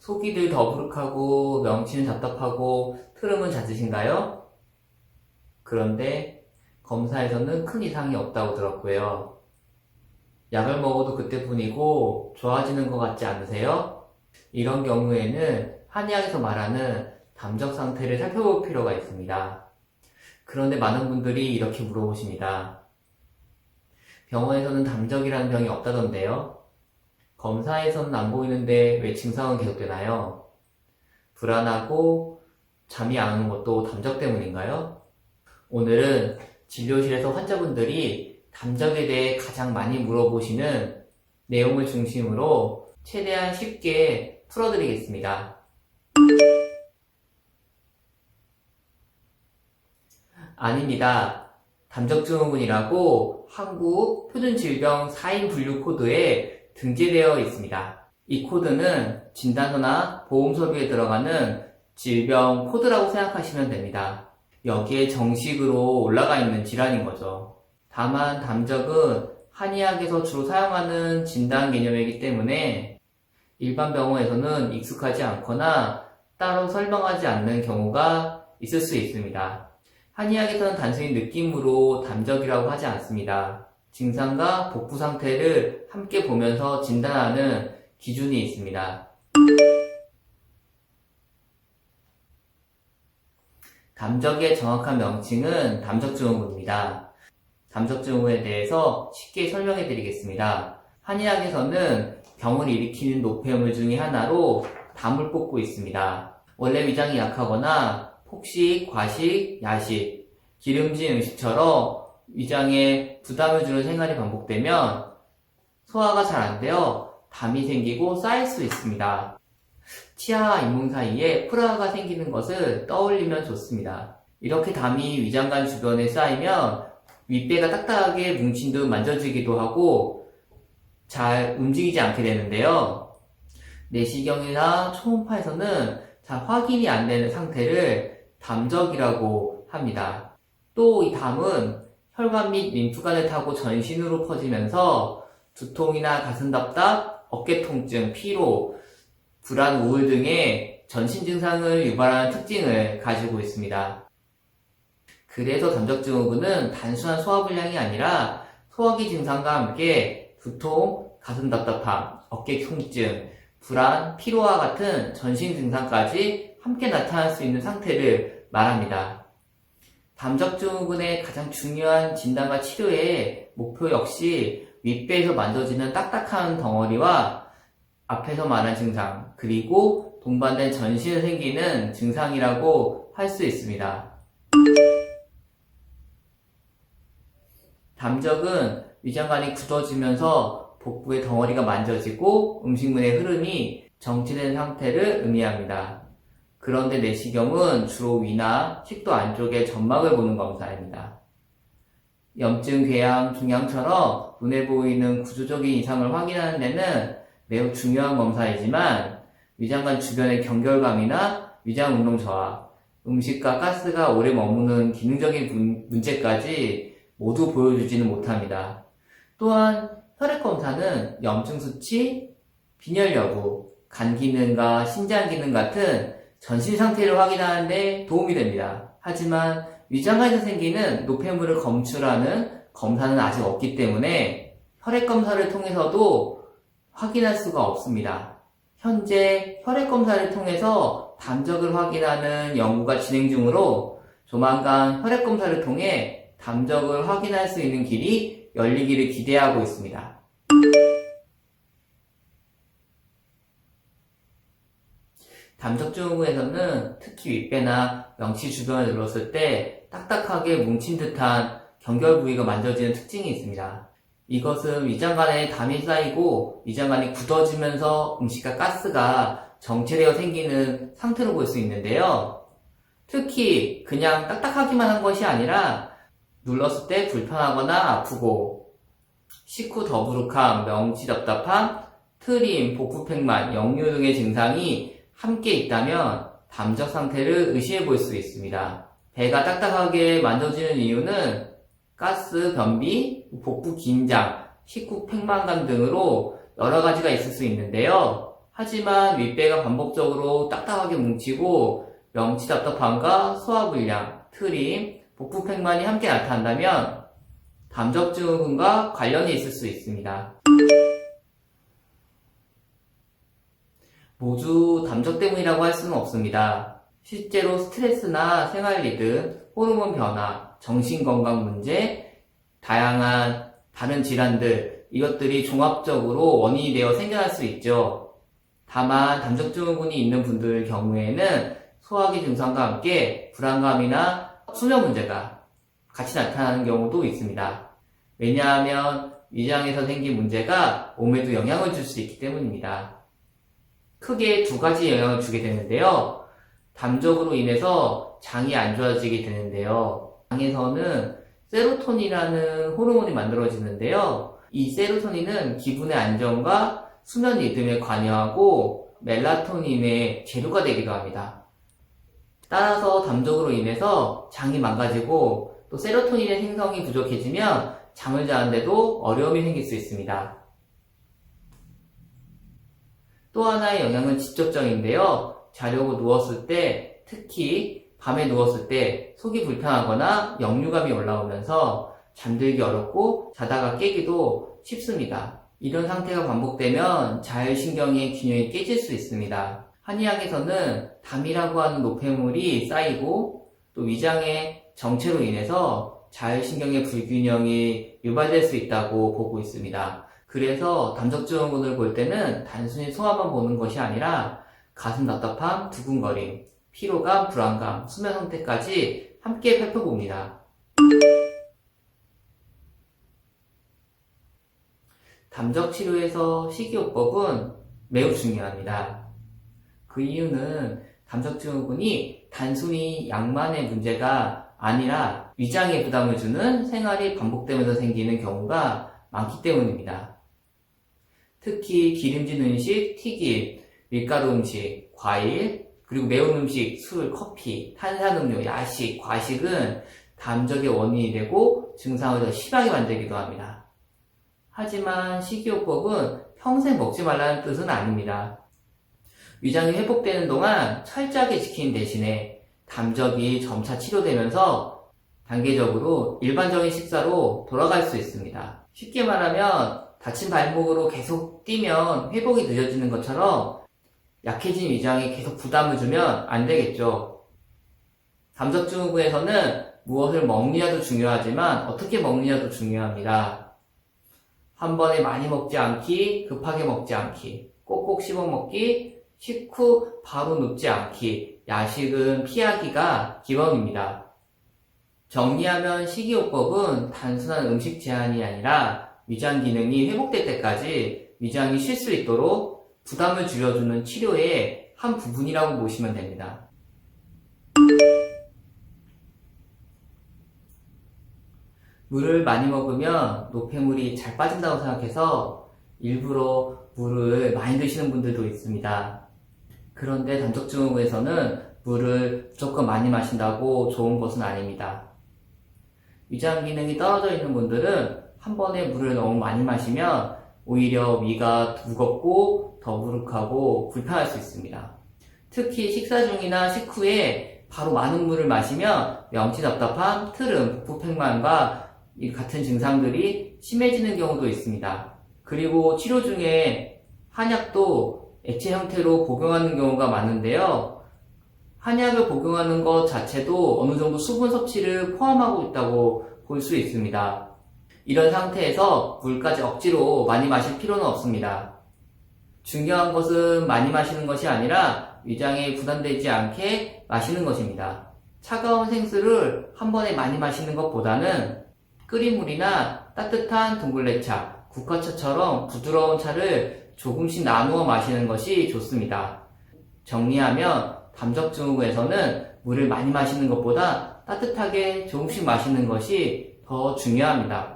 속이 늘 더부룩하고 명치는 답답하고 트름은 잦으신가요? 그런데 검사에서는 큰 이상이 없다고 들었고요. 약을 먹어도 그때뿐이고 좋아지는 것 같지 않으세요? 이런 경우에는 한의학에서 말하는 담적 상태를 살펴볼 필요가 있습니다. 그런데 많은 분들이 이렇게 물어보십니다. 병원에서는 담적이라는 병이 없다던데요? 검사에서는 안 보이는데 왜 증상은 계속되나요? 불안하고 잠이 안 오는 것도 담적 때문인가요? 오늘은 진료실에서 환자분들이 담적에 대해 가장 많이 물어보시는 내용을 중심으로 최대한 쉽게 풀어드리겠습니다. 아닙니다. 담적증후군이라고 한국 표준질병 4인 분류 코드에 등재되어 있습니다. 이 코드는 진단서나 보험서류에 들어가는 질병 코드라고 생각하시면 됩니다. 여기에 정식으로 올라가 있는 질환인 거죠. 다만 담적은 한의학에서 주로 사용하는 진단 개념이기 때문에 일반 병원에서는 익숙하지 않거나 따로 설명하지 않는 경우가 있을 수 있습니다. 한의학에서는 단순히 느낌으로 담적이라고 하지 않습니다. 증상과 복부 상태를 함께 보면서 진단하는 기준이 있습니다. 담적의 정확한 명칭은 담적증후군입니다. 담적증후군에 대해서 쉽게 설명해 드리겠습니다. 한의학에서는 병을 일으키는 노폐물 중의 하나로 담을 꼽고 있습니다. 원래 위장이 약하거나 폭식, 과식, 야식, 기름진 음식처럼 위장에 부담을 주는 생활이 반복되면 소화가 잘 안 되어 담이 생기고 쌓일 수 있습니다. 치아와 잇몸 사이에 프라가 생기는 것을 떠올리면 좋습니다. 이렇게 담이 위장관 주변에 쌓이면 윗배가 딱딱하게 뭉친 듯 만져지기도 하고 잘 움직이지 않게 되는데요. 내시경이나 초음파에서는 잘 확인이 안 되는 상태를 담적이라고 합니다. 또 이 담은 혈관 및 림프관을 타고 전신으로 퍼지면서 두통이나 가슴 답답, 어깨 통증, 피로, 불안, 우울 등의 전신 증상을 유발하는 특징을 가지고 있습니다. 그래서 담적증후군은 단순한 소화불량이 아니라 소화기 증상과 함께 두통, 가슴 답답함, 어깨 통증, 불안, 피로와 같은 전신 증상까지 함께 나타날 수 있는 상태를 말합니다. 담적증후군의 가장 중요한 진단과 치료의 목표 역시 윗배에서 만져지는 딱딱한 덩어리와 앞에서 말한 증상, 그리고 동반된 전신에 생기는 증상이라고 할 수 있습니다. 담적은 위장관이 굳어지면서 복부의 덩어리가 만져지고 음식물의 흐름이 정체된 상태를 의미합니다. 그런데 내시경은 주로 위나 식도 안쪽의 점막을 보는 검사입니다. 염증, 궤양, 종양처럼 눈에 보이는 구조적인 이상을 확인하는 데는 매우 중요한 검사이지만 위장관 주변의 경결감이나 위장 운동 저하, 음식과 가스가 오래 머무는 기능적인 문제까지 모두 보여주지는 못합니다. 또한 혈액 검사는 염증 수치, 빈혈 여부, 간 기능과 신장 기능 같은 전신 상태를 확인하는 데 도움이 됩니다. 하지만 위장관에서 생기는 노폐물을 검출하는 검사는 아직 없기 때문에 혈액 검사를 통해서도 확인할 수가 없습니다. 현재 혈액 검사를 통해서 담적을 확인하는 연구가 진행 중으로 조만간 혈액 검사를 통해 담적을 확인할 수 있는 길이 열리기를 기대하고 있습니다. 담적증후군에서는 특히 윗배나 명치 주변을 눌렀을 때 딱딱하게 뭉친 듯한 경결 부위가 만져지는 특징이 있습니다. 이것은 위장관에 담이 쌓이고 위장관이 굳어지면서 음식과 가스가 정체되어 생기는 상태로 볼 수 있는데요. 특히 그냥 딱딱하기만 한 것이 아니라 눌렀을 때 불편하거나 아프고 식후 더부룩함, 명치 답답함, 트림, 복부 팽만, 역류 등의 증상이 함께 있다면 담적 상태를 의심해 볼 수 있습니다. 배가 딱딱하게 만져지는 이유는 가스, 변비, 복부 긴장, 식후 팽만감 등으로 여러 가지가 있을 수 있는데요. 하지만 윗배가 반복적으로 딱딱하게 뭉치고 명치 답답함과 소화불량, 트림, 복부 팽만이 함께 나타난다면 담적증후군과 관련이 있을 수 있습니다. 모두 담적 때문이라고 할 수는 없습니다. 실제로 스트레스나 생활 리듬, 호르몬 변화, 정신건강 문제, 다양한 다른 질환들, 이것들이 종합적으로 원인이 되어 생겨날 수 있죠. 다만 담적증후군이 있는 분들 경우에는 소화기 증상과 함께 불안감이나 수면 문제가 같이 나타나는 경우도 있습니다. 왜냐하면 위장에서 생긴 문제가 몸에도 영향을 줄 수 있기 때문입니다. 크게 두 가지 영향을 주게 되는데요. 담적으로 인해서 장이 안 좋아지게 되는데요. 장에서는 세로토닌이라는 호르몬이 만들어지는데요. 이 세로토닌은 기분의 안정과 수면 리듬에 관여하고 멜라토닌의 재료가 되기도 합니다. 따라서 담적으로 인해서 장이 망가지고 또 세로토닌의 생성이 부족해지면 잠을 자는데도 어려움이 생길 수 있습니다. 또 하나의 영향은 직접적인데요. 자려고 누웠을 때, 특히 밤에 누웠을 때 속이 불편하거나 역류감이 올라오면서 잠들기 어렵고 자다가 깨기도 쉽습니다. 이런 상태가 반복되면 자율신경의 균형이 깨질 수 있습니다. 한의학에서는 담이라고 하는 노폐물이 쌓이고 또 위장의 정체로 인해서 자율신경의 불균형이 유발될 수 있다고 보고 있습니다. 그래서 담적증후군을 볼 때는 단순히 소화만 보는 것이 아니라 가슴 답답함, 두근거림, 피로감, 불안감, 수면 상태까지 함께 살펴봅니다. 담적 치료에서 식이요법은 매우 중요합니다. 그 이유는 담적증후군이 단순히 약만의 문제가 아니라 위장에 부담을 주는 생활이 반복되면서 생기는 경우가 많기 때문입니다. 특히 기름진 음식, 튀김, 밀가루 음식, 과일, 그리고 매운 음식, 술, 커피, 탄산음료, 야식, 과식은 담적의 원인이 되고 증상을 더 심하게 만들기도 합니다. 하지만 식이요법은 평생 먹지 말라는 뜻은 아닙니다. 위장이 회복되는 동안 철저하게 지키는 대신에 담적이 점차 치료되면서 단계적으로 일반적인 식사로 돌아갈 수 있습니다. 쉽게 말하면 다친 발목으로 계속 뛰면 회복이 늦어지는 것처럼 약해진 위장에 계속 부담을 주면 안 되겠죠. 담적증후군에서는 무엇을 먹느냐도 중요하지만 어떻게 먹느냐도 중요합니다. 한 번에 많이 먹지 않기, 급하게 먹지 않기, 꼭꼭 씹어 먹기, 식후 바로 눕지 않기, 야식은 피하기가 기본입니다. 정리하면 식이요법은 단순한 음식 제한이 아니라 위장 기능이 회복될 때까지 위장이 쉴 수 있도록 부담을 줄여주는 치료의 한 부분이라고 보시면 됩니다. 물을 많이 먹으면 노폐물이 잘 빠진다고 생각해서 일부러 물을 많이 드시는 분들도 있습니다. 그런데 담적증후군에서는 물을 무조건 많이 마신다고 좋은 것은 아닙니다. 위장 기능이 떨어져 있는 분들은 한 번에 물을 너무 많이 마시면 오히려 위가 무겁고 더부룩하고 불편할 수 있습니다. 특히 식사 중이나 식후에 바로 많은 물을 마시면 명치 답답함, 트름, 복부 팽만과 이 같은 증상들이 심해지는 경우도 있습니다. 그리고 치료 중에 한약도 액체 형태로 복용하는 경우가 많은데요. 한약을 복용하는 것 자체도 어느 정도 수분 섭취를 포함하고 있다고 볼 수 있습니다. 이런 상태에서 물까지 억지로 많이 마실 필요는 없습니다. 중요한 것은 많이 마시는 것이 아니라 위장에 부담되지 않게 마시는 것입니다. 차가운 생수를 한 번에 많이 마시는 것보다는 끓인 물이나 따뜻한 둥글레차, 국화차처럼 부드러운 차를 조금씩 나누어 마시는 것이 좋습니다. 정리하면 담적증후군에서는 물을 많이 마시는 것보다 따뜻하게 조금씩 마시는 것이 더 중요합니다.